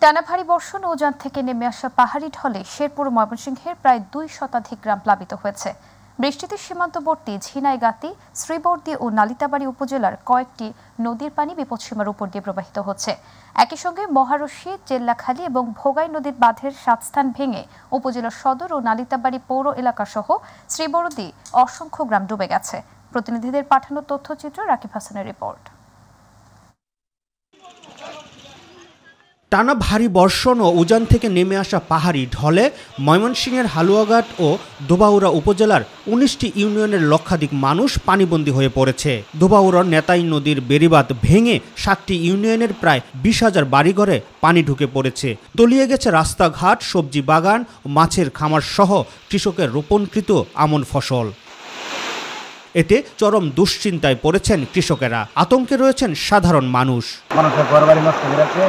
টানা ভারী বর্ষণ ও উজান থেকে নেমে আসা পাহাড়ি ঢলে শেরপুর ময়মনসিংহের প্রায় 2 শতাধিক গ্রাম প্লাবিত হয়েছে। বৃষ্টিতে সীমান্তবর্তী ঝিনাইগাতি, শ্রীবর্দী ও নালিতাবাড়ী উপজেলার কয়েকটি নদীর পানি বিপদসীমার উপর দিয়ে প্রবাহিত হচ্ছে। একই সঙ্গে মহারশী, চেল্লাখালী এবং ভোগাই নদীর বাঁধের 7 স্থান ভেঙে উপজেলার সদর ও নালিতাবাড়ী পৌর এলাকাসহ শ্রীবর্দী অসংখ্য গ্রাম ডুবে গেছে। প্রতিনিধিদের পাঠানো তথ্যচিত্র রাকিব হাসানের রিপোর্ট। টানা ভারী বর্ষণ ও উজান থেকে নেমে আসা পাহাড়ি ঢলে ময়মনসিংহের হালুয়াঘাট ও দোবাউড়া উপজেলার 19টি ইউনিয়নের লক্ষাধিক মানুষ পানিবন্দী হয়ে পড়েছে। দোবাউড়ার নেতাই নদীর বেড়িবাঁধ ভেঙে 7টি ইউনিয়নের প্রায় 20,000 বাড়িঘরে পানি ঢুকে পড়েছে। তলিয়ে গেছে রাস্তাঘাট, সবজি বাগান ও মাছের খামার সহ কৃষকের রোপণকৃত আমন ফসল। এতে চরম দুশ্চিন্তায় পড়েছেন কৃষকেরা, আতঙ্কে রয়েছেন সাধারণ মানুষ। মানুষের ঘরবাড়ি নষ্ট হয়ে গেছে,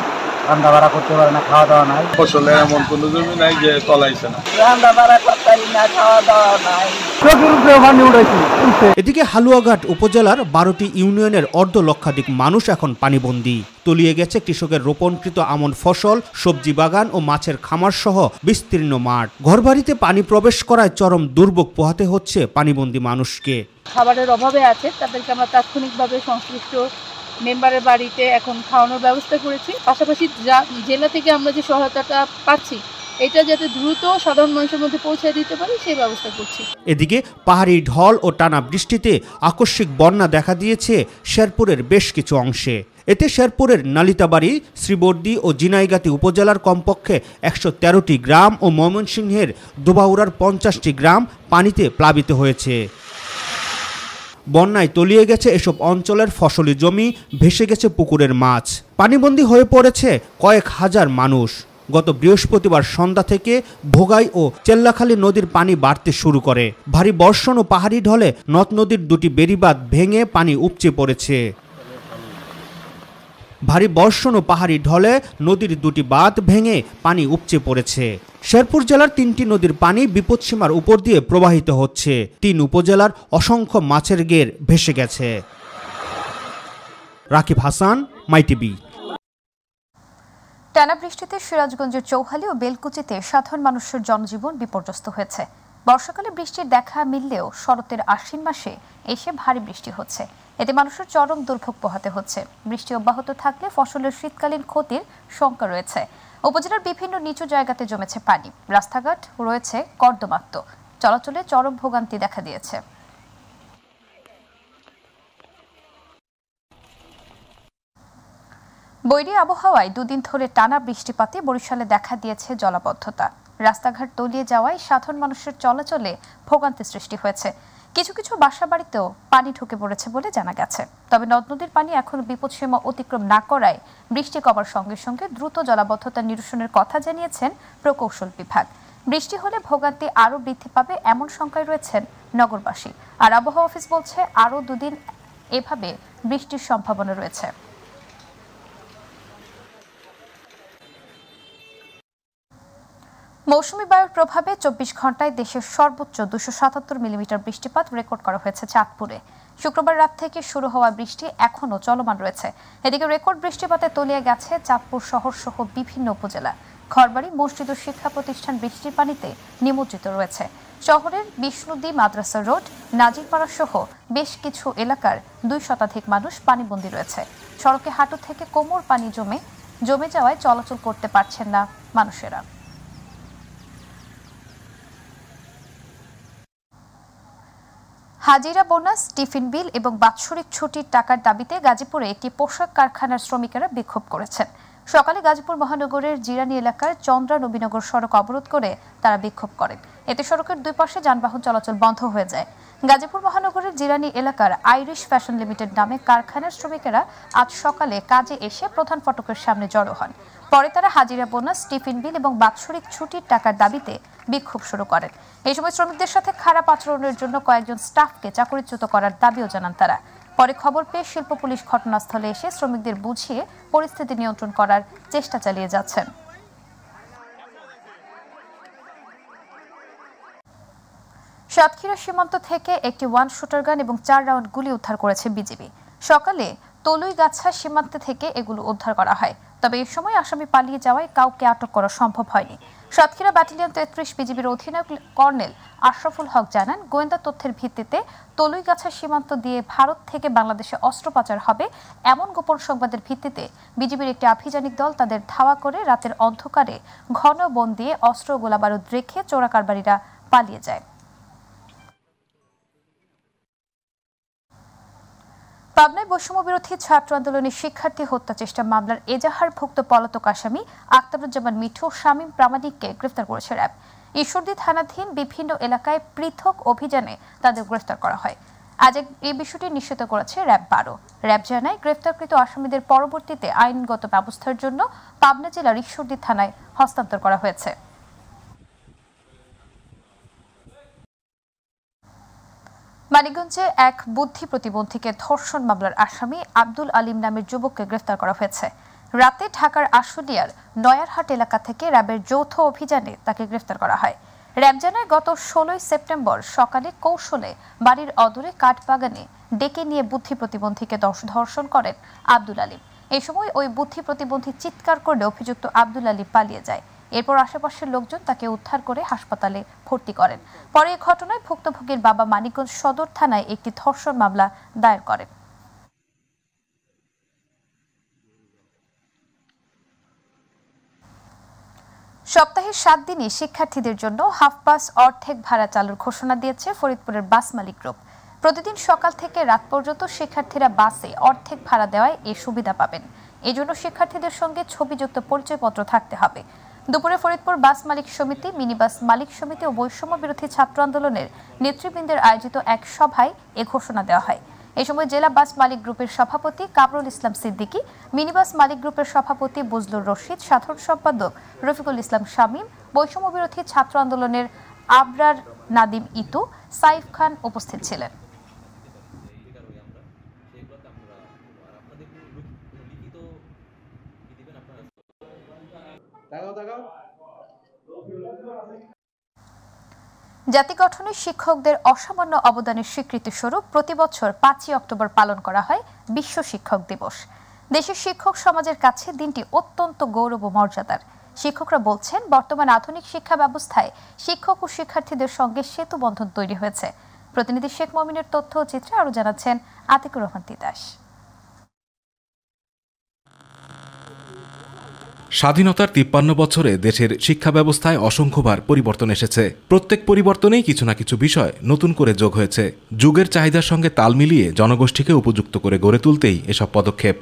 রান্না বাড়া করতে পারে না, খাওয়া দাওয়া নাই, ফসলের এমন কোনো জমি নাই যে তলাইছে না, রান্না বাড়া করতে পারি না, খাওয়া দাওয়া নাই। এদিকে হালুয়াঘাট উপজেলার 12টি ইউনিয়নের অর্ধ লক্ষাধিক মানুষ এখন পানিবন্দী। তলিয়ে গেছে কৃষকের রোপণকৃত আমন ফসল, সবজি বাগান ও মাছের খামার সহ বিস্তীর্ণ মাঠ। ঘরবাড়িতে পানি প্রবেশ করায় চরম দুর্ভোগ পোহাতে হচ্ছে পানিবন্দী মানুষকে। খাবারের অভাবে আছে, তাদেরকে আমরা তাৎক্ষণিকভাবে সংশ্লিষ্ট মেম্বারের বাড়িতে এখন খাওয়ানোর ব্যবস্থা করেছি। পাশাপাশি জেলা থেকে আমরা যে সহায়তাটা পাচ্ছি এটা যাতে দ্রুত সাধারণ মানুষের মধ্যে পৌঁছে দিতে পারি সেই ব্যবস্থা করছি। এদিকে পাহাড়ি ঢল ও টানা বৃষ্টিতে আকস্মিক বন্যা দেখা দিয়েছে শেরপুরের বেশ কিছু অংশে। এতে শেরপুরের নালিতাবাড়ী, শ্রীবর্দী ও ঝিনাইগাতি উপজেলার কমপক্ষে 113টি গ্রাম ও ময়মনসিংহের দোবাউড়ার 50টি গ্রাম পানিতে প্লাবিত হয়েছে। বন্যায় তলিয়ে গেছে এসব অঞ্চলের ফসলি জমি, ভেসে গেছে পুকুরের মাছ। পানিবন্দী হয়ে পড়েছে কয়েক হাজার মানুষ। গত বৃহস্পতিবার সন্ধ্যা থেকে ভোগাই ও চেল্লাখালী নদীর পানি বাড়তে শুরু করে। ভারী বর্ষণ ও পাহাড়ি ঢলে নদ নদীর দুটি বেড়িবাঁধ ভেঙে পানি উপচে পড়েছে। ভারী বর্ষণ ও পাহাড়ি ঢলে নদীর দুটি বাঁধ ভেঙে পানি উপচে পড়েছে। শেরপুর জেলার 3টি নদীর পানি বিপদসীমার উপর দিয়ে প্রবাহিত হচ্ছে। 3 উপজেলার অসংখ্য মাছের ঘের ভেসে গেছে। রাকিব হাসান, মাইটিভি। টানা বৃষ্টিতে সিরাজগঞ্জের চৌহালি ও বেলকুচিতে সাধারণ মানুষের জনজীবন বিপর্যস্ত হয়েছে। বর্ষাকালে বৃষ্টির দেখা মিললেও শরতের আশ্বিন মাসে এসে ভারী বৃষ্টি হচ্ছে। এতে মানুষের চরম দুর্ভোগ পোহাতে হচ্ছে। বৃষ্টি অব্যাহত থাকলে ফসলের শীতকালীন ক্ষতির শঙ্কা রয়েছে। উপজেলার বিভিন্ন নিচু জায়গাতে জমেছে পানি, রাস্তাঘাট রয়েছে কর্দমাক্ত, চলাচলে চরম ভোগান্তি দেখা দিয়েছে। বৈরী আবহাওয়ায় 2 দিন ধরে টানা বৃষ্টিপাতে বরিশালে দেখা দিয়েছে জলাবদ্ধতা। রাস্তাঘাট তলিয়ে যাওয়ায় সাধারণ মানুষের চলাচলে ভোগান্তি সৃষ্টি হয়েছে। কিছু কিছু বাসাবাড়িতেও পানি ঢুকে পড়েছে বলে জানা গেছে। তবে নদ নদীর পানি এখন বিপদসীমা অতিক্রম না করায় বৃষ্টি কমার সঙ্গে সঙ্গে দ্রুত জলাবদ্ধতা নিরসনের কথা জানিয়েছেন প্রকৌশল বিভাগ। বৃষ্টি হলে ভোগান্তি আরও বৃদ্ধি পাবে এমন শঙ্কায় রয়েছেন নগরবাসী। আর আবহাওয়া অফিস বলছে আরও 2 দিন এভাবে বৃষ্টির সম্ভাবনা রয়েছে। মৌসুমী বায়ুর প্রভাবে 24 ঘন্টায় দেশের সর্বোচ্চ 277 মিলিমিটার বৃষ্টিপাত রেকর্ড করা হয়েছে চাঁদপুরে। শুক্রবার রাত থেকে শুরু হওয়া বৃষ্টি এখনও চলমান রয়েছে। এদিকে রেকর্ড বৃষ্টিপাতে তলিয়ে গেছে চাঁদপুর শহর সহ বিভিন্ন উপজেলা। ঘরবাড়ি, মসজিদ ও শিক্ষা প্রতিষ্ঠান বৃষ্টির পানিতে নিমজ্জিত রয়েছে। শহরের বিষ্ণুদী মাদ্রাসা রোড, নাজিরপাড়া সহ বেশ কিছু এলাকার 2 শতাধিক মানুষ পানিবন্দী রয়েছে। সড়কে হাঁটু থেকে কোমর পানি জমে যাওয়ায় চলাচল করতে পারছেন না মানুষেরা। হাজিরা বোনাস, টিফিন বিল এবং বাৎসরিক ছুটির টাকার দাবিতে গাজীপুরে একটি পোশাক কারখানার শ্রমিকেরা বিক্ষোভ করেছেন। সকালে গাজীপুর মহানগরের জিরানী এলাকার চন্দ্রা নবীনগর সড়ক অবরোধ করে তারা বিক্ষোভ করেন। এতে সড়কের 2 পাশে যানবাহন চলাচল বন্ধ হয়ে যায়। গাজীপুর মহানগরের জিরানী এলাকার আইরিশ ফ্যাশন লিমিটেড নামে কারখানার শ্রমিকেরা আজ সকালে কাজে এসে প্রধান ফটকের সামনে জড়ো হন। পরে তারা হাজিরা বোনাস, টিফিন বিল এবং বাৎসরিক ছুটির টাকার দাবিতে বিক্ষোভ শুরু করেন। এই সময় শ্রমিকদের সাথে খারাপ আচরণের জন্য কয়েকজন স্টাফকে চাকরিচ্যুত করার দাবিও জানান তারা। পরে খবর পেয়ে শিল্প পুলিশ ঘটনাস্থলে এসে শ্রমিকদের বুঝিয়ে পরিস্থিতি নিয়ন্ত্রণ করার চেষ্টা চালিয়ে যাচ্ছেন। সাতক্ষীরা সীমান্ত থেকে একটি 1 শুটার গান এবং 4 রাউন্ড গুলি উদ্ধার করেছে বিজিবি। সকালে তলুইগাছা সীমান্ত থেকে এগুলো উদ্ধার করা হয়। তবে এ সময় আসামি পালিয়ে যাওয়ায় কাউকে আটক করা সম্ভব হয়নি। সাতক্ষীরা ব্যাটালিয়ন ৩৩ বিজিবির অধিনায়ক কর্নেল আশরাফুল হক জানান, গোয়েন্দা তথ্যের ভিত্তিতে তলুইগাছা সীমান্ত দিয়ে ভারত থেকে বাংলাদেশে অস্ত্র পাচার হবে এমন গোপন সংবাদের ভিত্তিতে বিজিবির একটি আভিযানিক দল তাদের ধাওয়া করে রাতের অন্ধকারে ঘন বন দিয়ে অস্ত্র ও গোলাবারুদ রেখে চোরা কারবারিরা পালিয়ে যায়। পাবনায় বৈষম্য বিরোধী ছাত্র আন্দোলনের শিক্ষার্থী হত্যা চেষ্টা মামলার এজাহারভুক্ত পলাতক আসামি আক্তারুজ্জামান মিঠু শামীম প্রামাণিককে গ্রেফতার করেছে র্যাব। ঈশ্বরদী থানাধীন বিভিন্ন এলাকায় পৃথক অভিযানে তাদের গ্রেফতার করা হয়। আজ এই বিষয়টি নিশ্চিত করেছে র্যাব 12। র্যাব জানায়, গ্রেফতারকৃত আসামিদের পরবর্তীতে আইনগত ব্যবস্থার জন্য পাবনা জেলার ঈশ্বরদী থানায় হস্তান্তর করা হয়েছে। মানিকগঞ্জে এক বুদ্ধি প্রতিবন্ধীকে ধর্ষণ মামলার আসামি আব্দুল আলিম নামের যুবককে গ্রেফতার করা হয়েছে। রাতে ঢাকার আশুলিয়ার নয়ারহাট এলাকা থেকে র্যাবের যৌথ অভিযানে তাকে গ্রেফতার করা হয়। র্যাব জানায়, গত 16 সেপ্টেম্বর সকালে কৌশলে বাড়ির অদূরে কাঠবাগানে ডেকে নিয়ে বুদ্ধি প্রতিবন্ধীকে ধর্ষণ করেন আব্দুল আলিম। এই সময় ওই বুদ্ধি প্রতিবন্ধী চিৎকার করলে অভিযুক্ত আব্দুল আলিম পালিয়ে যায়। এরপর আশেপাশের লোকজন তাকে উদ্ধার করে হাসপাতালে ভর্তি করেন। পরে এই ঘটনায় ভুক্তভোগীর বাবা মানিকগঞ্জ সদর থানায় একটি ধর্ষণ মামলা দায়ের করেন। সপ্তাহে 7 দিনই শিক্ষার্থীদের জন্য হাফ বাস অর্ধেক ভাড়া চালুর ঘোষণা দিয়েছে ফরিদপুরের বাস মালিক গ্রুপ। প্রতিদিন সকাল থেকে রাত পর্যন্ত শিক্ষার্থীরা বাসে অর্ধেক ভাড়া দেওয়ায় এই সুবিধা পাবেন। এজন্য শিক্ষার্থীদের সঙ্গে ছবিযুক্ত পরিচয়পত্র থাকতে হবে। দুপুরে ফরিদপুর বাস মালিক সমিতি, মিনি বাস মালিক সমিতি ও বৈষম্য বিরোধী ছাত্র আন্দোলনের নেতৃবৃন্দের আয়োজিত এক সভায় এ ঘোষণা দেওয়া হয়। এই সময় জেলা বাস মালিক গ্রুপের সভাপতি কামরুল ইসলাম সিদ্দিকী, মিনি বাস মালিক গ্রুপের সভাপতি বুজলুর রশিদ, সাধারণ সম্পাদক রফিকুল ইসলাম শামীম, বৈষম্য বিরোধী ছাত্র আন্দোলনের আবরার নাদিম ইতু, সাইফ খান উপস্থিত ছিলেন। জাতি গঠনে শিক্ষকদের অসামান্য অবদানের স্বীকৃতি স্বরূপ প্রতি বছর 5ই অক্টোবর পালন করা হয় বিশ্ব শিক্ষক দিবস। দেশের শিক্ষক সমাজের কাছে দিনটি অত্যন্ত গৌরব ও মর্যাদার। শিক্ষকরা বলছেন, বর্তমান আধুনিক শিক্ষা ব্যবস্থায় শিক্ষক ও শিক্ষার্থীদের সঙ্গে সেতু বন্ধন তৈরি হয়েছে। প্রতিনিধি শেখ মমিনের তথ্য ও চিত্রে আরো জানাচ্ছেন আতিকুর রহমান তিতাস। স্বাধীনতার 53 বছরে দেশের শিক্ষা ব্যবস্থায় অসংখ্যবার পরিবর্তন এসেছে। প্রত্যেক পরিবর্তনেই কিছু না কিছু বিষয় নতুন করে যোগ হয়েছে। যুগের চাহিদার সঙ্গে তাল মিলিয়ে জনগোষ্ঠীকে উপযুক্ত করে গড়ে তুলতেই এসব পদক্ষেপ।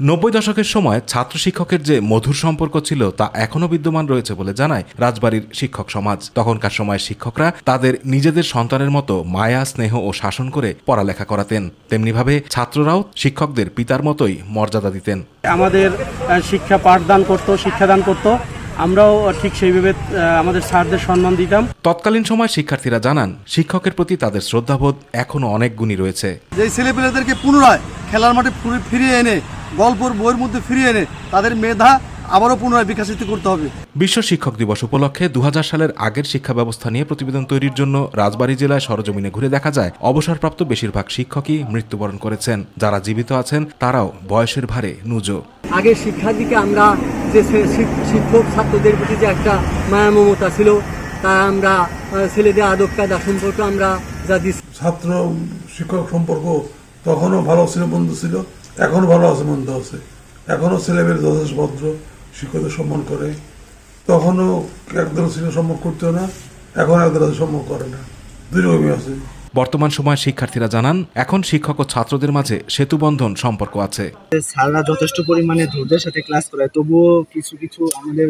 90 দশকের সময় ছাত্র শিক্ষকের যে মধুর সম্পর্ক ছিল তা এখনও বিদ্যমান রয়েছে বলে জানায় রাজবাড়ীর শিক্ষক সমাজ। তখনকার সময় শিক্ষকরা তাদের নিজেদের সন্তানের মতো মায়া, স্নেহ ও শাসন করে পড়ালেখা করাতেন। তেমনিভাবে ছাত্ররাও শিক্ষকদের পিতার মতোই মর্যাদা দিতেন। আমাদের শিক্ষা পাঠদান করতো, শিক্ষাদান করতো, আমরাও ঠিক সেইভাবে আমাদের স্যারদের সম্মান দিতাম। তৎকালীন সময় শিক্ষার্থীরা জানান, শিক্ষকের প্রতি তাদের শ্রদ্ধাবোধ এখনো অনেক গুণী রয়েছে। যে ছেলেপেলেদেরকে পুনরায় খেলার মাঠে ফিরিয়ে এনে, গল্পের বইয়ের মধ্যে ফিরিয়ে এনে তাদের মেধা আবারও পুনরায় বিকশিত করতে হবে। বিশ্ব শিক্ষক দিবস উপলক্ষে 2000 সালের আগের শিক্ষা ব্যবস্থা নিয়ে প্রতিবেদন তৈরির জন্য রাজবাড়ী জেলায় সরজমিনে ঘুরে দেখা যায়, অবসরপ্রাপ্ত বেশিরভাগ শিক্ষকই মৃত্যুবরণ করেছেন। যারা জীবিত আছেন তারাও বয়সের ভারে নুজো। আগে শিক্ষার দিকে আমরা যে শিক্ষক ছাত্রদের প্রতি যে একটা মায়া মমতা ছিল, তা আমরা ছেলেদের আদব কায়দা সম্পর্কে আমরা যা ছাত্র শিক্ষক সম্পর্ক তখনও ভালো ছিল, বন্ধু ছিল, এখনো ভালো আছে, মন্দ আছে। এখনো ছেলেমেয়ের যথেষ্ট ভদ্র, শিক্ষকদের সম্মান করে। তখনও একদল ছিল সম্মান করতো না, এখন একদল সম্মান করে না, দুর্গমী আছে। বর্তমান সময় শিক্ষার্থীরা জানান, এখন শিক্ষক ও ছাত্রদের মাঝে সেতুবন্ধন সম্পর্ক আছে। স্যাররা যথেষ্ট পরিমাণে ধৈর্যের সাথে ক্লাস করায়, তবুও কিছু কিছু আমাদের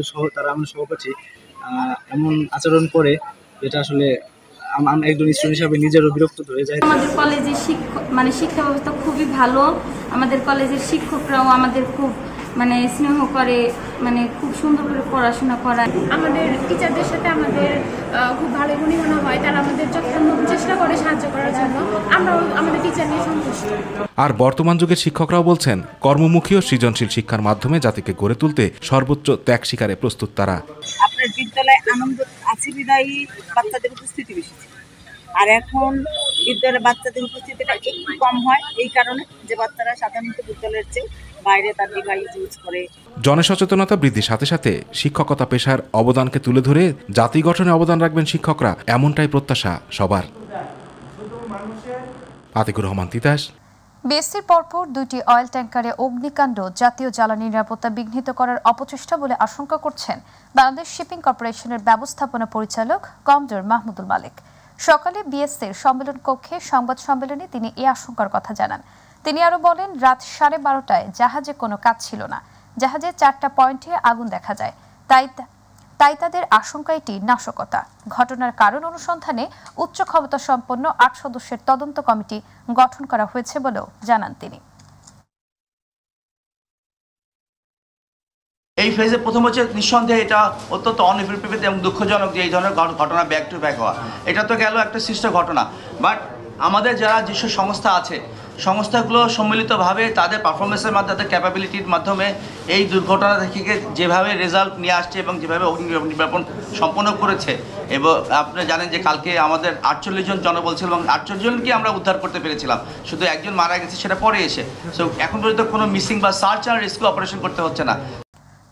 সহপাঠী এমন আচরণ করে যেটা আসলে আমরা একজন স্টুডেন্ট হিসাবে নিজেরও বিরক্ত হয়ে যায়। আমাদের কলেজের শিক্ষা ব্যবস্থা খুবই ভালো। আমাদের কলেজের শিক্ষকরাও আমাদের খুব স্নেহ করে, খুব সুন্দর করে পড়াশোনা করায়। আমাদের টিচারদের সাথে আমাদের খুব ভালো গুণীমানা হয়, তারা আমাদের যথাসম্ভব চেষ্টা করে সাহায্য করার জন্য। আমরাও আমাদের টিচার নিয়ে সন্তুষ্ট। আর বর্তমান যুগের শিক্ষকরাও বলছেন, কর্মমুখী ও সৃজনশীল শিক্ষার মাধ্যমে জাতিকে গড়ে তুলতে সর্বোচ্চ ত্যাগ স্বীকারে প্রস্তুত তারা। আপনার বিদ্যালয়ে আনন্দ আছে বিদায়ী বাচ্চাদের উপস্থিতি বেশি, আর এখন বিদ্যালয়ে বাচ্চাদের উপস্থিতিটা একটু কম হয়, এই কারণে যে বাচ্চারা সাধারণত বিদ্যালয়ের চেয়ে বাইরে তার ডিভাইস ইউজ করে। জনসচেতনতা বৃদ্ধির সাথে সাথে শিক্ষকতা পেশার অবদানকে তুলে ধরে জাতি গঠনে অবদান রাখবেন শিক্ষকরা, এমনটাই প্রত্যাশা সবার। আতিকুর রহমান তিতাস। বিএসসির পরপর 2টি অয়েল ট্যাঙ্কারে অগ্নিকাণ্ড জাতীয় জ্বালানি নিরাপত্তা বিঘ্নিত করার অপচেষ্টা বলে আশঙ্কা করছেন বাংলাদেশ শিপিং কর্পোরেশনের ব্যবস্থাপনা পরিচালক কমডোর মাহমুদুল মালিক। সকালে বিএসসির সম্মেলন কক্ষে সংবাদ সম্মেলনে তিনি এই আশঙ্কার কথা জানান। তিনি আরো বলেন, রাত 12:30টায় জাহাজে কোনো কাজ ছিল না। জাহাজে 4টা পয়েন্টে আগুন দেখা যায়, তাই তাদের আশঙ্কা এটি নাশকতা। ঘটনার কারণ অনুসন্ধানে উচ্চ ক্ষমতা সম্পন্ন 8 সদস্যের তদন্ত কমিটি গঠন করা হয়েছে বলেও জানান তিনি। এই ফেজে প্রথম হচ্ছে নিঃসন্দেহে এটা অত্যন্ত অনভিপ্রেত এবং দুঃখজনক যে এই ধরনের ঘটনা ব্যাক টু ব্যাক হওয়া। এটা তো গেল একটা সৃষ্ট ঘটনা, বাট আমাদের যারা যেসব সংস্থা আছে সংস্থাগুলো সম্মিলিতভাবে তাদের পারফরমেন্সের মাধ্যমে, তাদের ক্যাপাবিলিটির মাধ্যমে এই দুর্ঘটনা থেকে যেভাবে রেজাল্ট নিয়ে আসছে এবং যেভাবে অগ্নিনির্বাপন সম্পন্ন করেছে, এবং আপনি জানেন যে কালকে আমাদের 48 জন জনবল ছিল এবং 48 জনকে আমরা উদ্ধার করতে পেরেছিলাম, শুধু একজন মারা গেছে সেটা পরে এসে। সো এখন পর্যন্ত কোনো মিসিং বা সার্চ অ্যান্ড রেস্কিউ অপারেশন করতে হচ্ছে না।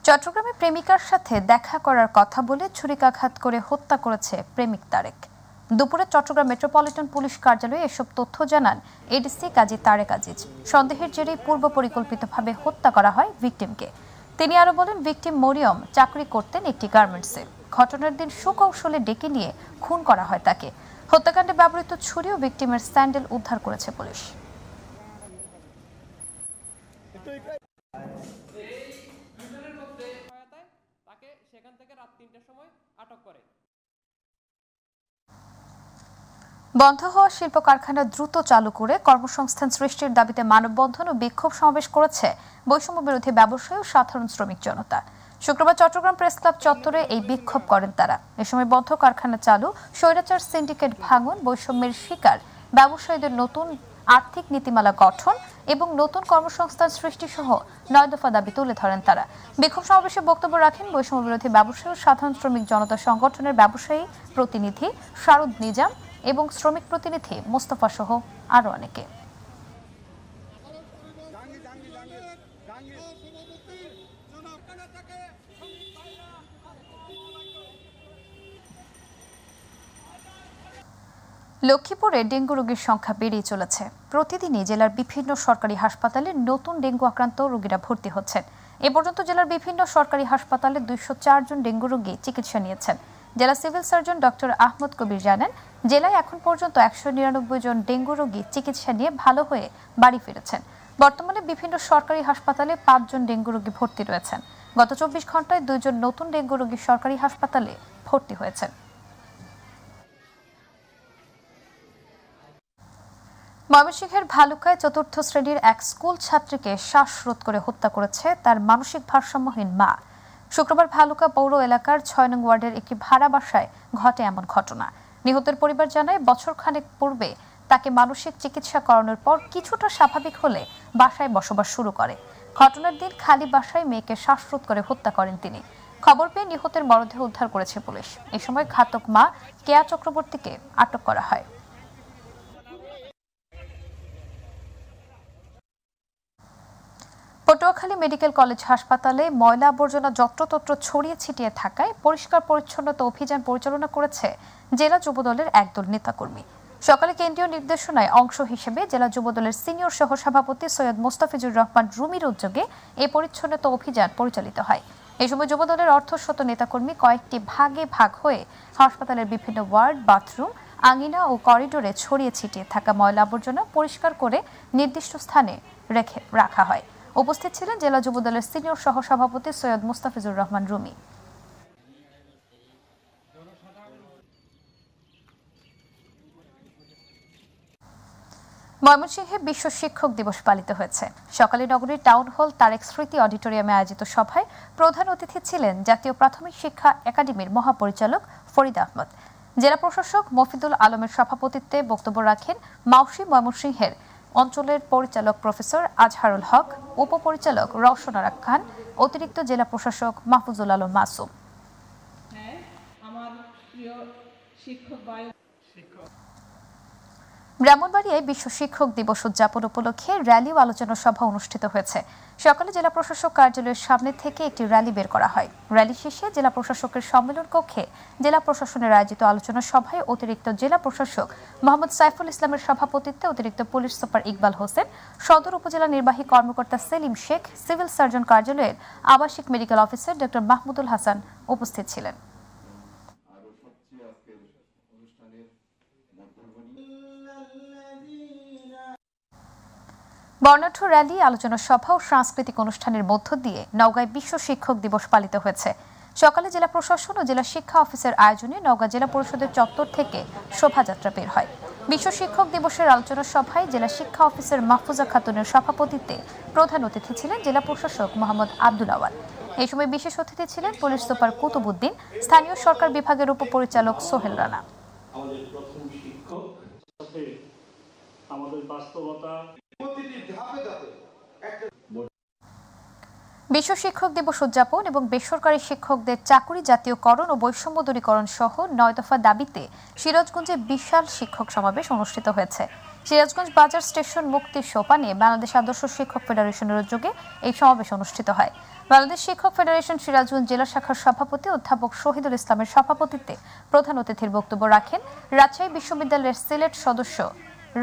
চট্টগ্রামে প্রেমিকার সাথে দেখা করার কথা বলে ছুরিকাঘাত করে হত্যা করেছে প্রেমিক তারেক। দুপুরে চট্টগ্রাম মেট্রোপলিটন পুলিশ কার্যালয়ে এসব তথ্য জানান এডিসি কাজী তারেক আজিজ। সন্দেহের জেরে পূর্ব পরিকল্পিতভাবে হত্যা করা হয় ভিকটিমকে। তিনি আরো বলেন, ভিকটিম মরিয়ম চাকরি করতেন একটি গার্মেন্টসে। ঘটনার দিন সুকৌশলে ডেকে নিয়ে খুন করা হয় তাকে। হত্যাকাণ্ডে ব্যবহৃত ছুরি ও ভিকটিমের স্যান্ডেল উদ্ধার করেছে পুলিশ। বন্ধ হওয়া শিল্প কারখানা দ্রুত চালু করে কর্মসংস্থান সৃষ্টির দাবিতে মানববন্ধন ও বিক্ষোভ সমাবেশ করেছে বৈষম্য বিরোধী ব্যবসায়ী ও সাধারণ শ্রমিক জনতা। শুক্রবার চট্টগ্রাম প্রেস ক্লাব চত্বরে এই বিক্ষোভ করেন তারা। এ সময় বন্ধ কারখানা চালু, স্বৈরাচার সিন্ডিকেট ভাঙন, বৈষম্যের শিকার ব্যবসায়ীদের নতুন আর্থিক নীতিমালা গঠন এবং নতুন কর্মসংস্থান সৃষ্টি সহ 9 দফা দাবি তুলে ধরেন তারা। বিক্ষোভ সমাবেশে বক্তব্য রাখেন বৈষম্য বিরোধী ব্যবসায়ী ও সাধারণ শ্রমিক জনতা সংগঠনের ব্যবসায়ী প্রতিনিধি শারুদ নিজাম এবং শ্রমিক প্রতিনিধি মোস্তফা সহ আরো অনেকে। লক্ষ্মীপুরে ডেঙ্গু রোগীর সংখ্যা বেড়েই চলেছে। প্রতিদিনই জেলার বিভিন্ন সরকারি হাসপাতালে নতুন ডেঙ্গু আক্রান্ত রোগীরা ভর্তি হচ্ছেন। এ পর্যন্ত জেলার বিভিন্ন সরকারি হাসপাতালে 204 জন ডেঙ্গু রোগী চিকিৎসা নিয়েছেন। জেলা সিভিল সার্জন ডক্টর আহমদ কবির জানান, জেলায় এখন পর্যন্ত 199 জন ডেঙ্গু রোগী চিকিৎসা নিয়ে ভালো হয়ে বাড়ি ফিরেছেন। বর্তমানে বিভিন্ন সরকারি হাসপাতালে 5 জন ডেঙ্গু রোগী ভর্তি রয়েছেন। গত 24 ঘন্টায় 2 জন নতুন ডেঙ্গু রোগী সরকারি হাসপাতালে ভর্তি হয়েছেন। ময়মনসিংহের ভালুকায় 4র্থ শ্রেণীর এক স্কুল ছাত্রীকে শ্বাসরোধ করে হত্যা করেছে তার মানসিক ভারসাম্যহীন মা। শুক্রবার ভালুকা পৌর এলাকার 6 নং ওয়ার্ডের একটি ভাড়া বাসায় ঘটে এমন ঘটনা। নিহতের পরিবার জানায়, বছরখানেক পূর্বে তাকে মানসিক চিকিৎসা করানোর পর কিছুটা স্বাভাবিক হলে বাসায় বসবাস শুরু করে। ঘটনার দিন খালি বাসায় মেয়েকে শ্বাসরোধ করে হত্যা করেন তিনি। খবর পেয়ে নিহতের মরদেহ উদ্ধার করেছে পুলিশ। এই সময় ঘাতক মা কেয়া চক্রবর্তীকে আটক করা হয়। পটুয়াখালী মেডিকেল কলেজ হাসপাতালে ময়লা আবর্জনা যত্রতত্র ছড়িয়ে ছিটিয়ে থাকায় পরিষ্কার পরিচ্ছন্নতা অভিযান পরিচালনা করেছে জেলা যুবদলের একদল নেতাকর্মী। সকালে কেন্দ্রীয় নির্দেশনায় অংশ হিসেবে জেলা যুবদলের সিনিয়র সহসভাপতি সৈয়দ মোস্তাফিজুর রহমান রুমির উদ্যোগে এই পরিচ্ছন্নতা অভিযান পরিচালিত হয়। এই সময় যুবদলের অর্ধশত নেতাকর্মী কয়েকটি ভাগে ভাগ হয়ে হাসপাতালের বিভিন্ন ওয়ার্ড, বাথরুম, আঙিনা ও করিডোরে ছড়িয়ে ছিটিয়ে থাকা ময়লা আবর্জনা পরিষ্কার করে নির্দিষ্ট স্থানে রাখা হয়। উপস্থিত ছিলেন জেলা যুবদলের সিনিয়র সহসভাপতি সৈয়দ মোস্তাফিজুর রহমান রুমি। ময়মনসিংহে বিশ্ব শিক্ষক দিবস পালিত হয়েছে। সকালে নগরীর টাউন হল তারেক স্মৃতি অডিটোরিয়ামে আয়োজিত সভায় প্রধান অতিথি ছিলেন জাতীয় প্রাথমিক শিক্ষা একাডেমির মহাপরিচালক ফরিদ আহমদ। জেলা প্রশাসক মফিদুল আলমের সভাপতিত্বে বক্তব্য রাখেন মাউসি ময়মনসিংহের অঞ্চলের পরিচালক প্রফেসর আজহারুল হক, উপপরিচালক রওশন আরা খান, অতিরিক্ত জেলা প্রশাসক মাহফুজুল আলম মাসুম। ব্রাহ্মণবাড়িয়ায় বিশ্ব শিক্ষক দিবস উদযাপন উপলক্ষে র্যালি ও আলোচনা সভা অনুষ্ঠিত হয়েছে। সকালে জেলা প্রশাসক কার্যালয়ের সামনে থেকে একটি র্যালি বের করা হয়। র্যালি শেষে জেলা প্রশাসকের সম্মেলন কক্ষে জেলা প্রশাসনের আয়োজিত আলোচনা সভায় অতিরিক্ত জেলা প্রশাসক মোহাম্মদ সাইফুল ইসলামের সভাপতিত্বে অতিরিক্ত পুলিশ সুপার ইকবাল হোসেন, সদর উপজেলা নির্বাহী কর্মকর্তা সেলিম শেখ, সিভিল সার্জন কার্যালয়ের আবাসিক medical officer doctor Mahmudul Hasan উপস্থিত ছিলেন। বর্ণাঢ্য র্যালি, আলোচনা সভা ও সাংস্কৃতিক অনুষ্ঠানের মধ্য দিয়ে নওগাঁয় বিশ্ব শিক্ষক দিবস পালিত হয়েছে। সকালে জেলা প্রশাসন ও জেলা শিক্ষা অফিসের আয়োজনে নওগাঁ জেলা পরিষদের চত্বর থেকে শোভাযাত্রা বের হয়। বিশ্ব শিক্ষক দিবসের আলোচনা সভায় জেলা শিক্ষা অফিসার মাহফুজা খাতুনের সভাপতিত্বে প্রধান অতিথি ছিলেন জেলা প্রশাসক মোহাম্মদ আব্দুল আওয়াল। এই সময় বিশেষ অতিথি ছিলেন পুলিশ সুপার কুতুবুদ্দিন, স্থানীয় সরকার বিভাগের উপপরিচালক সোহেল রানা। বিশ্ব শিক্ষক দিবস উদযাপন এবং বেসরকারি শিক্ষকদের চাকুরি জাতীয়করণ ও বৈষম্য দূরীকরণ সহ ৯ দফা দাবিতে সিরাজগঞ্জে বিশাল শিক্ষক সমাবেশ অনুষ্ঠিত হয়েছে। সিরাজগঞ্জ বাজার স্টেশন মুক্তির সোপানে বাংলাদেশ আদর্শ শিক্ষক ফেডারেশনের উদ্যোগে এই সমাবেশ অনুষ্ঠিত হয়। বাংলাদেশ শিক্ষক ফেডারেশন সিরাজগঞ্জ জেলা শাখার সভাপতি অধ্যাপক শহীদুল ইসলামের সভাপতিত্বে প্রধান অতিথির বক্তব্য রাখেন রাজশাহী বিশ্ববিদ্যালয়ের সিলেট সদস্য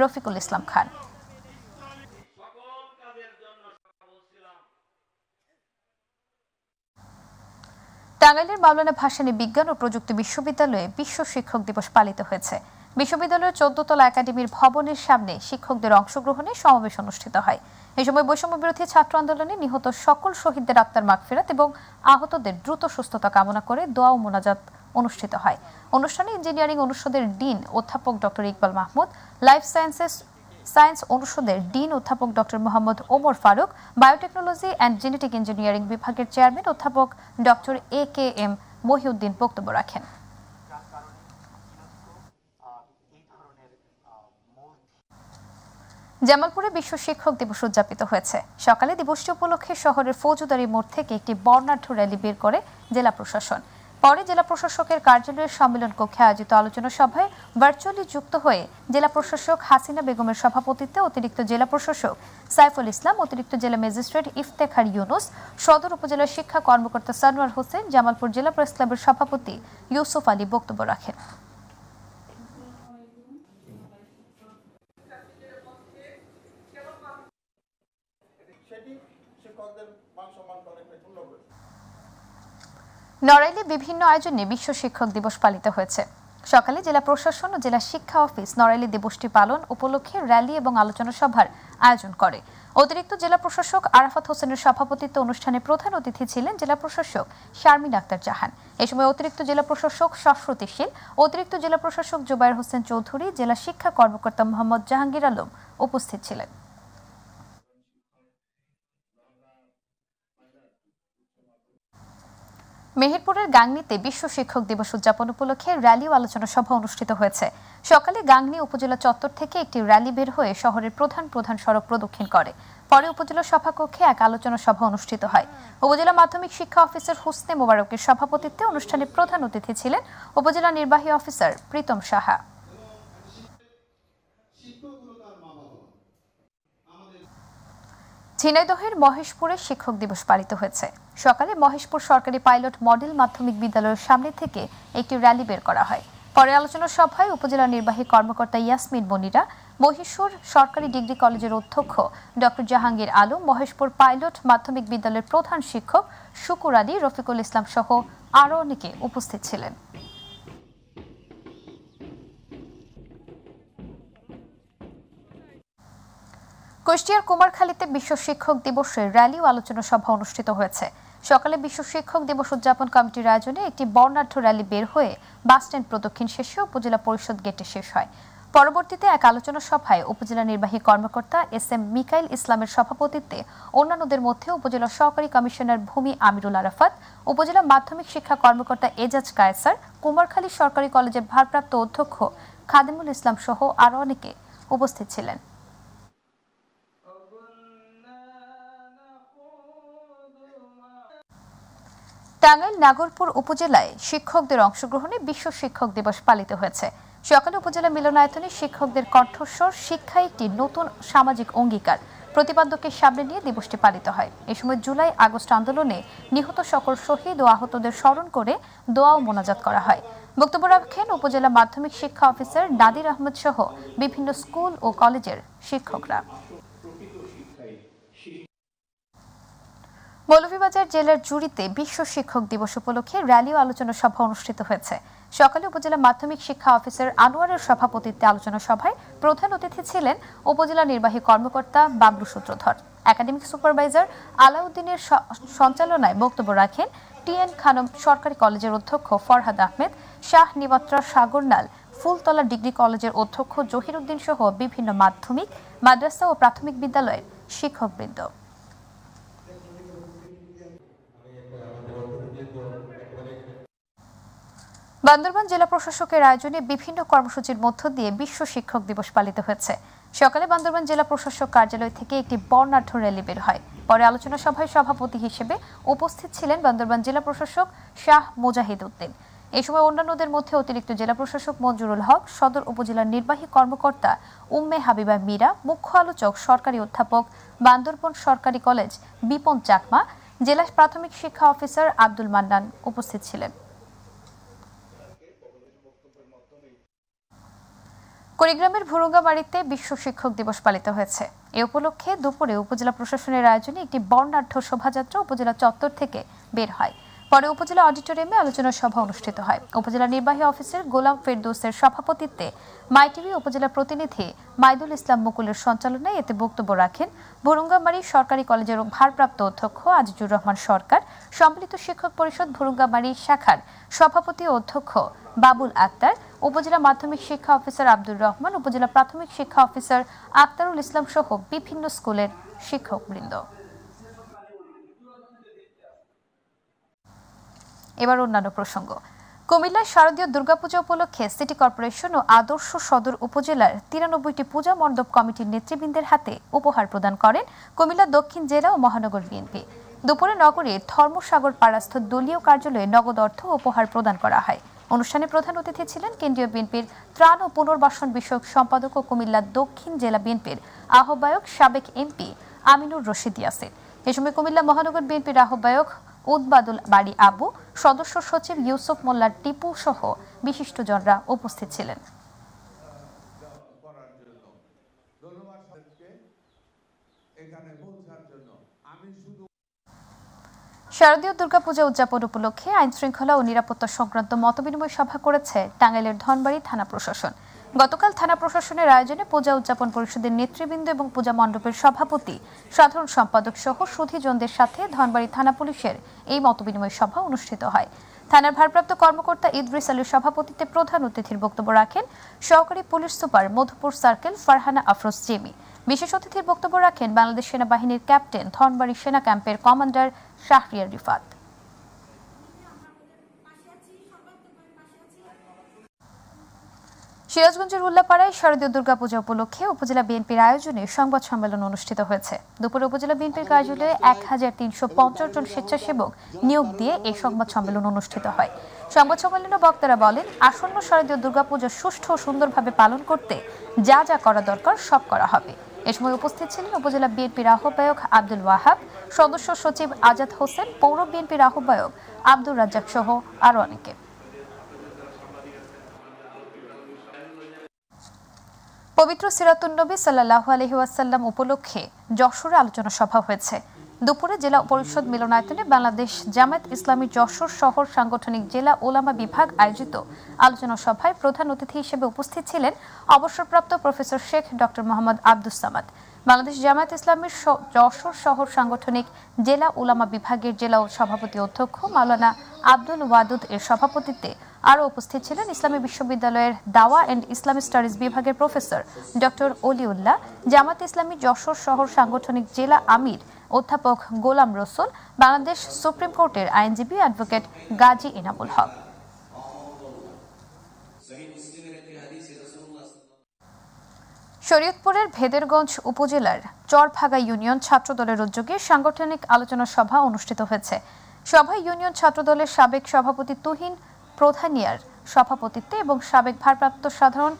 রফিকুল ইসলাম খান। টাঙ্গাইলের মাওলানা ভাসানী বিজ্ঞান ও প্রযুক্তি বিশ্ববিদ্যালয়ে বিশ্ব শিক্ষক দিবস পালিত হয়েছে। বিশ্ববিদ্যালয়ের ১৪ তলা একাডেমির ভবনের সামনে শিক্ষকদের অংশগ্রহণে সমাবেশ অনুষ্ঠিত হয়। এই সময় বৈষম্য বিরোধী ছাত্র আন্দোলনে নিহত সকল শহীদদের আত্মার মাগফিরাত এবং আহতদের দ্রুত সুস্থতা কামনা করে দোয়া ও মোনাজাত অনুষ্ঠিত হয়। অনুষ্ঠানে ইঞ্জিনিয়ারিং অনুষদের ডিন অধ্যাপক doctor Iqbal Mahmud, life science অনুষদের ডিন অধ্যাপক doctor Mohammad Omar Faruk, biotechnology and genetic engineering বিভাগের চেয়ারম্যান অধ্যাপক ডক্টর AKM মহিউদ্দিন বক্তব্য রাখেন। জামালপুরে বিশ্ব শিক্ষক দিবস উদযাপিত হয়েছে। সকালে দিবসটি উপলক্ষে শহরের ফৌজদারি মোড় থেকে একটি বর্ণাঢ্য র্যালি বের করে জেলা প্রশাসন। পরে জেলা প্রশাসকের কার্যালয়ের সম্মেলন কক্ষে আয়োজিত আলোচনা সভায় ভার্চুয়ালি যুক্ত হয়ে জেলা প্রশাসক হাসিনা বেগমের সভাপতিত্বে অতিরিক্ত জেলা প্রশাসক সাইফুল ইসলাম, অতিরিক্ত জেলা ম্যাজিস্ট্রেট ইফতেখার ইউনুস, সদর উপজেলা শিক্ষা কর্মকর্তা সানোয়ার হোসেন, জামালপুর জেলা প্রেস ক্লাবের সভাপতি ইউসুফ আলী বক্তব্য রাখেন। নড়াইলে বিভিন্ন আয়োজনে বিশ্ব শিক্ষক দিবস পালিত হয়েছে। সকালে জেলা প্রশাসন ও জেলা শিক্ষা অফিস নড়াইলে দিবসটি পালন উপলক্ষে র্যালি এবং আলোচনা সভার আয়োজন করে। অতিরিক্ত জেলা প্রশাসক আরাফাত হোসেনের সভাপতিত্বে অনুষ্ঠানে প্রধান অতিথি ছিলেন জেলা প্রশাসক শারমিন আক্তার জাহান। এই সময় অতিরিক্ত জেলা প্রশাসক শাশ্বতী শীল, অতিরিক্ত জেলা প্রশাসক জুবায়ের হোসেন চৌধুরী, জেলা শিক্ষা কর্মকর্তা মোহাম্মদ জাহাঙ্গীর আলম উপস্থিত ছিলেন। মেহেরপুরের গাংনীতে বিশ্ব শিক্ষক দিবস উদযাপন উপলক্ষে র্যালি ও আলোচনা সভা অনুষ্ঠিত হয়েছে। সকালে গাংনী উপজেলা চত্বর থেকে একটি র্যালি বের হয়ে শহরের প্রধান সড়ক প্রদক্ষিণ করে। পরে উপজেলা সভাকক্ষে এক আলোচনা সভা অনুষ্ঠিত হয়। উপজেলা মাধ্যমিক শিক্ষা অফিসার হুসনে মোবারকের সভাপতিত্বে অনুষ্ঠানে প্রধান অতিথি ছিলেন উপজেলা নির্বাহী অফিসার প্রীতম সাহা। ঝিনাইদহের মহেশপুরে শিক্ষক দিবস পালিত হয়েছে। সকালে মহেশপুর সরকারি পাইলট মডেল মাধ্যমিক বিদ্যালয়ের সামনে থেকে একটি র্যালি বের করা হয়। পরে আলোচনা সভায় উপজেলা নির্বাহী কর্মকর্তা ইয়াসমিন মনিরা, মহিশূর সরকারি ডিগ্রি কলেজের অধ্যক্ষ ডক্টর জাহাঙ্গীর আলম, মহেশপুর পাইলট মাধ্যমিক বিদ্যালয়ের প্রধান শিক্ষক শুকুর আলী, রফিকুল ইসলাম সহ আরও অনেকে উপস্থিত ছিলেন। কুষ্টিয়ার কুমারখালীতে বিশ্ব শিক্ষক দিবসের র্যালি ও আলোচনা সভা অনুষ্ঠিত হয়েছে। সকালে বিশ্ব শিক্ষক দিবস উদযাপন কমিটির আয়োজনে একটি বর্ণাঢ্য র্যালি বের হয়ে বাসস্ট্যান্ড প্রদক্ষিণ শেষে উপজেলা পরিষদ গেটে শেষ হয়। পরবর্তীতে এক আলোচনা সভায় উপজেলা নির্বাহী কর্মকর্তা SM মিকাইল ইসলামের সভাপতিত্বে অন্যান্যদের মধ্যে উপজেলা সহকারী কমিশনার ভূমি আমিরুল আরাফাত, উপজেলা মাধ্যমিক শিক্ষা কর্মকর্তা এজাজ কায়েসার, কুমারখালী সরকারি কলেজের ভারপ্রাপ্ত অধ্যক্ষ খাদিমুল ইসলাম সহ আরও অনেকে উপস্থিত ছিলেন। টাঙ্গাইল নাগরপুর উপজেলায় শিক্ষকদের অংশগ্রহণে বিশ্ব শিক্ষক দিবস পালিত হয়েছে। সকালে উপজেলা মিলনায়তনে শিক্ষকদের কণ্ঠস্বর শিক্ষা একটি নতুন সামাজিক অঙ্গীকার প্রতিপাদ্যকে সামনে নিয়ে দিবসটি পালিত হয়। এ সময় জুলাই আগস্ট আন্দোলনে নিহত সকল শহীদ ও আহতদের স্মরণ করে দোয়া ও মোনাজাত করা হয়। বক্তব্য রাখেন উপজেলা মাধ্যমিক শিক্ষা অফিসার নাদির আহমেদ সহ বিভিন্ন স্কুল ও কলেজের শিক্ষকরা। মৌলভীবাজার জেলার জুড়িতে বিশ্ব শিক্ষক দিবস উপলক্ষে র্যালি ও আলোচনা সভা অনুষ্ঠিত হয়েছে। সকালে উপজেলা মাধ্যমিক শিক্ষা অফিসার আনোয়ারের সভাপতিত্বে আলোচনা সভায় প্রধান অতিথি ছিলেন উপজেলা নির্বাহী কর্মকর্তা বাবলু সূত্রধর। একাডেমিক সুপারভাইজার আলাউদ্দিনের সঞ্চালনায় বক্তব্য রাখেন টিএন খানম সরকারি কলেজের অধ্যক্ষ ফরহাদ আহমেদ, শাহ নিবাত্রা সাগরনাল ফুলতলা ডিগ্রি কলেজের অধ্যক্ষ জহিরুদ্দিন সহ বিভিন্ন মাধ্যমিক, মাদ্রাসা ও প্রাথমিক বিদ্যালয়ের শিক্ষকবৃন্দ। বান্দরবান জেলা প্রশাসকের আয়োজনে বিভিন্ন কর্মসূচির মধ্য দিয়ে বিশ্ব শিক্ষক দিবস পালিত হয়েছে। সকালে বান্দরবান জেলা প্রশাসক কার্যালয় থেকে একটি বর্ণাঢ্য র্যালি বের হয়। পরে আলোচনা সভায় সভাপতি হিসেবে উপস্থিত ছিলেন বান্দরবান জেলা প্রশাসক শাহ মুজাহিদ উদ্দিন। এই সময় অন্যান্যদের মধ্যে অতিরিক্ত জেলা প্রশাসক মঞ্জুরুল হক, সদর উপজেলার নির্বাহী কর্মকর্তা উম্মে হাবিবা মীরা, মুখ্য আলোচক সরকারি অধ্যাপক বান্দরবান সরকারি কলেজ বিপন চাকমা, জেলা প্রাথমিক শিক্ষা অফিসার আব্দুল মান্নান উপস্থিত ছিলেন। কুড়িগ্রামের ভুরুঙ্গামারীতে বিশ্ব শিক্ষক দিবস পালিত হয়েছে। এ উপলক্ষে দুপুরে উপজেলা প্রশাসনের আয়োজনে একটি বর্ণাঢ্য শোভাযাত্রা উপজেলা চত্বর থেকে বের হয়। পরে উপজেলা অডিটোরিয়ামে আলোচনা সভা অনুষ্ঠিত হয়। উপজেলা নির্বাহী অফিসার গোলাম ফেরদৌসের সভাপতিত্বে মাইটিভি উপজেলা প্রতিনিধি মাইদুল ইসলাম মুকুলের সঞ্চালনায় এতে বক্তব্য রাখেন ভুরুঙ্গামারী সরকারি কলেজের ভারপ্রাপ্ত অধ্যক্ষ আজিজুর রহমান সরকার, সম্মিলিত শিক্ষক পরিষদ ভুরুঙ্গামারী শাখার সভাপতি ও অধ্যক্ষ বাবুল আক্তার, উপজেলা মাধ্যমিক শিক্ষা অফিসার আব্দুর রহমান, উপজেলা প্রাথমিক শিক্ষা অফিসার আক্তারুল ইসলাম সহ বিভিন্ন স্কুলের শিক্ষকবৃন্দ। এবার অন্যান্য প্রসঙ্গ। কুমিল্লায় শারদীয় দুর্গাপূজা উপলক্ষে সিটি কর্পোরেশন ও আদর্শ সদর উপজেলার 93টি পূজা মণ্ডপ কমিটির নেতৃবৃন্দের হাতে উপহার প্রদান করেন কুমিল্লা দক্ষিণ জেলা ও মহানগর বিএনপি। দুপুরে নগরীর ধর্মসাগর পাড়াস্থ দলীয় কার্যালয়ে নগদ অর্থ উপহার প্রদান করা হয়। অনুষ্ঠানে প্রধান অতিথি ছিলেন কেন্দ্রীয় বিএনপির ত্রাণ ও পুনর্বাসন বিষয়ক সম্পাদক ও কুমিল্লা দক্ষিণ জেলা বিএনপির আহ্বায়ক সাবেক এমপি আমিনুর রশিদ ইয়াসির। এ সময় কুমিল্লা মহানগর বিএনপির আহ্বায়ক উদ্বাদুল বাড়ি আবু, সদস্য সচিব ইউসুফ মোল্লা টিপু সহ বিশিষ্টজনরা উপস্থিত ছিলেন। শারদীয় দুর্গাপূজা উদযাপন উপলক্ষে আইন শৃঙ্খলা ও নিরাপত্তা সংক্রান্ত মতবিনিময় সভা করেছে টাঙ্গাইলের ধনবাড়ী থানা প্রশাসন। গতকাল থানা প্রশাসনের আয়োজনে পূজা উদযাপন পরিষদের নেতৃবৃন্দ এবং পূজা মণ্ডপের সভাপতি, সাধারণ সম্পাদক সহ সুধীজনদের সাথে ধনবাড়ী থানা পুলিশের এই মতবিনিময় সভা অনুষ্ঠিত হয়। থানার ভারপ্রাপ্ত কর্মকর্তা ইদ্রিস আলীর সভাপতিত্বে প্রধান অতিথির বক্তব্য রাখেন সহকারী police super Madhupur circle Farhana Afroz Jamie. বিশেষ অতিথির বক্তব্য রাখেন বাংলাদেশ সেনাবাহিনীর ক্যাপ্টেন, ধনবাড়ী সেনা ক্যাম্পের কমান্ডার শাহরিয়ার রিফাত। সিরাজগঞ্জের উল্লাপাড়ায় শারদীয় দুর্গাপূজা উপলক্ষে উপজেলা বিএনপির আয়োজনে সংবাদ সম্মেলন অনুষ্ঠিত হয়েছে। দুপুরে উপজেলা বিএনপির কার্যালয়ে 1350 জন স্বেচ্ছাসেবক নিয়োগ দিয়ে এই সংবাদ সম্মেলন অনুষ্ঠিত হয়। সংবাদ সম্মেলনে বক্তারা বলেন, আসন্ন শারদীয় দুর্গাপূজা সুষ্ঠু ও সুন্দরভাবে পালন করতে যা যা করা দরকার সব করা হবে। এ সময় উপস্থিত ছিলেন উপজেলা বিএনপির আহ্বায়ক আব্দুল ওয়াহাব, সদস্য সচিব আজাদ হোসেন, পৌর বিএনপির আহ্বায়ক আব্দুর রাজ্জাক সহ আরো অনেকে। পবিত্র সিরাতুন নবী সাল্লাল্লাহু আলাইহি ওয়াসাল্লাম উপলক্ষে যশোরে আলোচনা সভা হয়েছে। দুপুরে জেলা পরিষদ মিলনায়তনে বাংলাদেশ জামায়াত ইসলামী যশোর শহর সাংগঠনিক জেলা ওলামা বিভাগ আয়োজিত আলোচনা সভায় প্রধান অতিথি হিসেবে উপস্থিত ছিলেন অবসরপ্রাপ্ত professor Sheikh doctor Mohammad Abdus Samad. Bangladesh Jamaat ইসলামীর যশোর শহর সাংগঠনিক জেলা ওলামা বিভাগের জেলা সভাপতি অধ্যক্ষ মাওলানা আব্দুল ওয়াদুদ এর সভাপতিত্বে আরও উপস্থিত ছিলেন ইসলামী বিশ্ববিদ্যালয়ের দাওয়া অ্যান্ড ইসলামিক স্টাডিজ বিভাগের প্রফেসর ডক্টর অলিউল্লাহ, জামায়াত ইসলামী যশোর শহর সাংগঠনিক জেলা আমির অধ্যাপক গোলাম রসুল, বাংলাদেশ সুপ্রিম কোর্টের আইনজীবী অ্যাডভোকেট গাজী ইনামুল হক। শরীয়তপুরের ভেদেরগঞ্জ উপজেলার চরভাগা ইউনিয়ন ছাত্রদলের উদ্যোগে সাংগঠনিক আলোচনা সভা অনুষ্ঠিত হয়েছে। সভায় ইউনিয়ন ছাত্রদলের সাবেক সভাপতি তুহিন প্রধানিয়ার সভাপতিত্বে এবং সাবেক ভারপ্রাপ্ত সাধারণ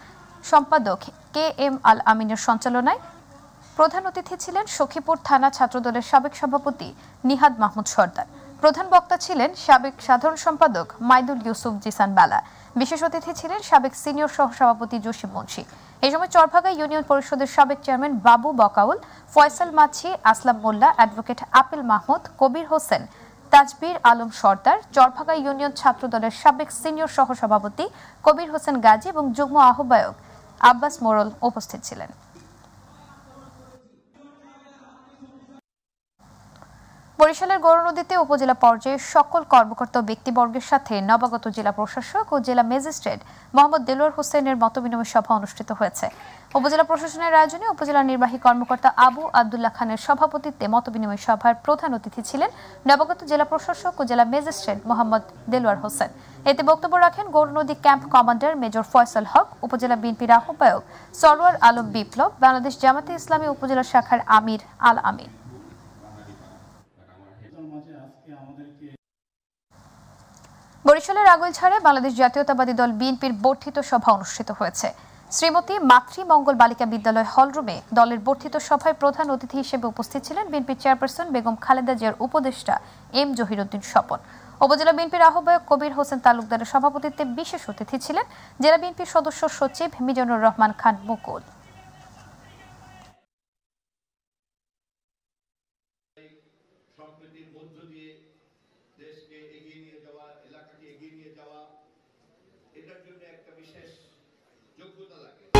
সম্পাদক KM আল আমিনের সঞ্চালনায় প্রধান অতিথি ছিলেন সখীপুর থানা ছাত্রদলের সাবেক সভাপতি নিহাদ মাহমুদ সর্দার। প্রধান বক্তা ছিলেন সাবেক সাধারণ সম্পাদক মাইদুল ইউসুফ জিসান বালা। বিশেষ অতিথি ছিলেন সাবেক সিনিয়র সহসভাপতি জসিম মুন্সি। এই সময় চরভাগা ইউনিয়ন পরিষদের সাবেক চেয়ারম্যান বাবু বকাউল, ফয়সাল মাছি, আসলাম মোল্লা, অ্যাডভোকেট আপিল মাহমুদ, কবির হোসেন, তাজবির আলম সর্দার, চরভাগা ইউনিয়ন ছাত্রদলের সাবেক সিনিয়র সহসভাপতি কবির হোসেন গাজী এবং যুগ্ম আহ্বায়ক আব্বাস মোরল উপস্থিত ছিলেন। বরিশালের গৌরনদীতে উপজেলা পর্যায়ে সকল কর্মকর্তা ও ব্যক্তিবর্গের সাথে নবাগত জেলা প্রশাসক ও জেলা ম্যাজিস্ট্রেট মোহাম্মদ দেলোয়ার হোসেনের মতবিনিময় সভা অনুষ্ঠিত হয়েছে। উপজেলা প্রশাসনের আয়োজনে উপজেলা নির্বাহী কর্মকর্তা আবু আব্দুল্লাহ খানের সভাপতিত্বে মতবিনিময় সভার প্রধান অতিথি ছিলেন নবাগত জেলা প্রশাসক ও জেলা ম্যাজিস্ট্রেট মোহাম্মদ দেলোয়ার হোসেন। এতে বক্তব্য রাখেন Gournadi camp commander major Faisal Haque, উপজেলা বিএনপির আহ্বায়ক সরওয়ার আলম বিপ্লব, বাংলাদেশ জামাতে ইসলামী উপজেলা শাখার আমির আল আমিন। বরিশালের আগৈলঝাড়ে বাংলাদেশ জাতীয়তাবাদী দল বিএনপির বর্ধিত সভা অনুষ্ঠিত হয়েছে। শ্রীমতী মাতৃমঙ্গল বালিকা বিদ্যালয় হলরুমে দলের বর্ধিত সভায় প্রধান অতিথি হিসেবে উপস্থিত ছিলেন বিএনপির চেয়ারপারসন বেগম খালেদা জিয়ার উপদেষ্টা এম জহিরুদ্দিন স্বপন। উপজেলা বিএনপির আহ্বায়ক কবির হোসেন তালুকদারের সভাপতিত্বে বিশেষ অতিথি ছিলেন জেলা বিএনপির সদস্য সচিব মিজানুর রহমান খান মুকুল। দেশকে এগিয়ে নিয়ে যাওয়া, এলাকাকে এগিয়ে নিয়ে যাওয়া, এটার জন্য একটা বিশেষ যোগ্যতা লাগে।